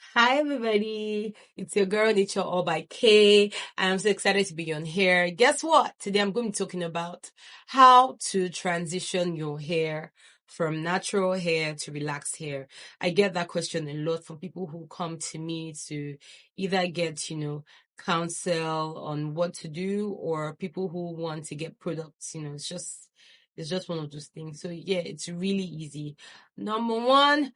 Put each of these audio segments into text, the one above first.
Hi everybody, it's your girl Nature All by K. I'm so excited to be on here. Guess what? Today I'm going to be talking about how to transition your hair from natural hair to relaxed hair. I get that question a lot from people who come to me to either get, counsel on what to do, or people who want to get products. It's just one of those things. So yeah, it's really easy. Number one,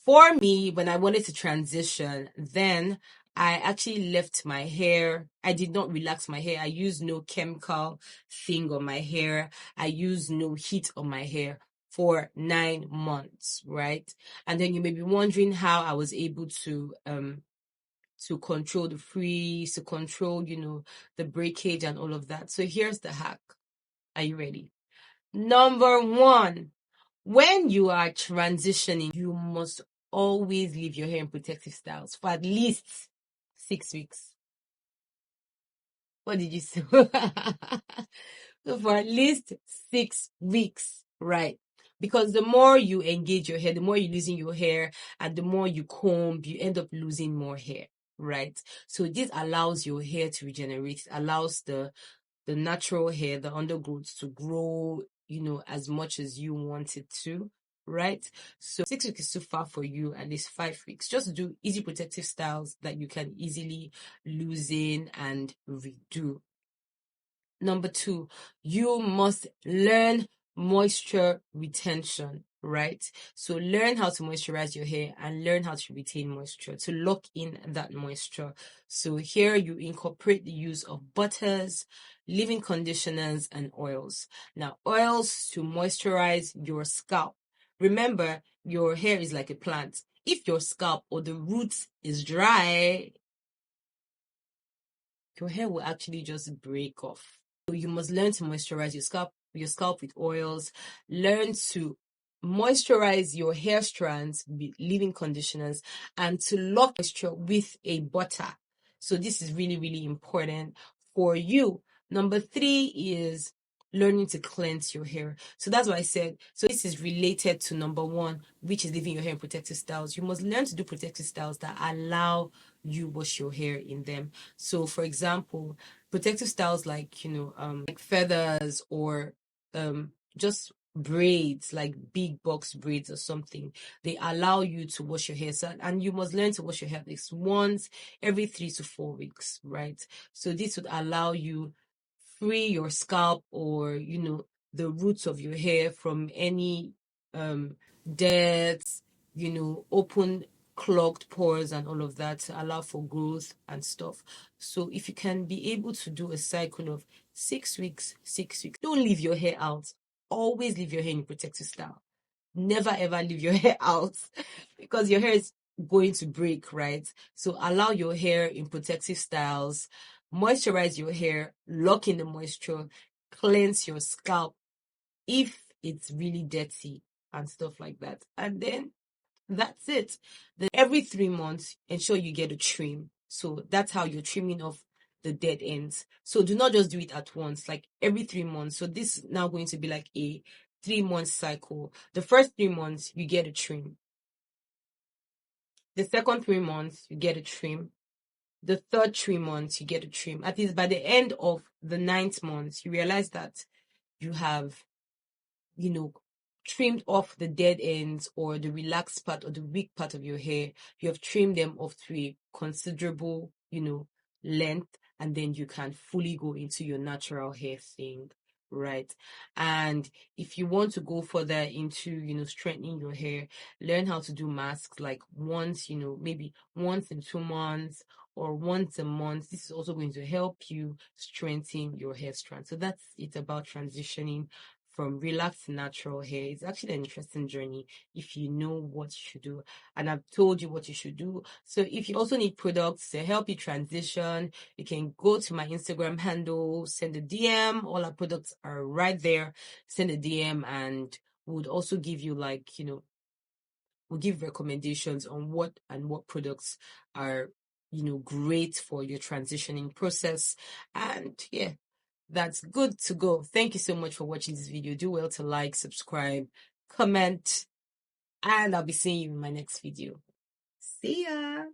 for me, when I wanted to transition, then I actually left my hair. I did not relax my hair. I used no chemical thing on my hair. I used no heat on my hair for 9 months, right? And then you may be wondering how I was able to control the freeze, to control, the breakage and all of that. So here's the hack. Are you ready? Number one, when you are transitioning, you must always leave your hair in protective styles for at least 6 weeks. What did you say? So for at least 6 weeks, right? Because the more you engage your hair, the more you're losing your hair, and the more you comb, you end up losing more hair, right? So this allows your hair to regenerate, it allows the natural hair, the undergrowth to grow, as much as you want it to, right? So 6 weeks is too far for you, at least 5 weeks. Just do easy protective styles that you can easily loosen and redo. Number two, you must learn moisture retention, right? So learn how to moisturize your hair and learn how to retain moisture, to lock in that moisture. So here you incorporate the use of butters, leave-in conditioners, and oils. Now, oils to moisturize your scalp. Remember, your hair is like a plant. If your scalp or the roots is dry, your hair will actually just break off. So you must learn to moisturize your scalp with oils. Learn to moisturize your hair strands with leave-in conditioners, and to lock moisture with a butter. So this is really, really important for you. Number three is learning to cleanse your hair. So that's what I said. So this is related to number one, which is leaving your hair in protective styles. You must learn to do protective styles that allow you wash your hair in them. So for example, protective styles like like feathers, or just braids, like big box braids or something, they allow you to wash your hair. So, and you must learn to wash your hair at least once every 3 to 4 weeks, right? So this would allow you free your scalp, or the roots of your hair from any dirt, open clogged pores and all of that, to allow for growth and stuff. So if you can be able to do a cycle of 6 weeks, 6 weeks, don't leave your hair out. Always leave your hair in protective style. Never ever leave your hair out because your hair is going to break, right? So allow your hair in protective styles, moisturize your hair, lock in the moisture, cleanse your scalp if it's really dirty and stuff like that. And then that's it. Then every 3 months, ensure you get a trim. So that's how you're trimming off the dead ends. So do not just do it at once, like every 3 months. So this is now going to be like a 3 month cycle. The first 3 months, you get a trim. The second 3 months, you get a trim. The third 3 months, you get a trim. At least by the end of the 9th month, you realize that you have trimmed off the dead ends, or the relaxed part, or the weak part of your hair. You have trimmed them off to a considerable, length, and then you can fully go into your natural hair thing, right? And if you want to go further into, strengthening your hair, learn how to do masks, like once, maybe once in 2 months or once a month. This is also going to help you strengthen your hair strand. So that's it about transitioning from relaxed to natural hair. It's actually an interesting journey if you know what you should do. And I've told you what you should do. So if you also need products to help you transition, you can go to my Instagram handle, send a DM. All our products are right there. Send a DM, and we would also give you, like, we'll give recommendations on what products are, great for your transitioning process. And yeah, that's good to go. Thank you so much for watching this video. Do well to like, subscribe, comment, and I'll be seeing you in my next video. See ya!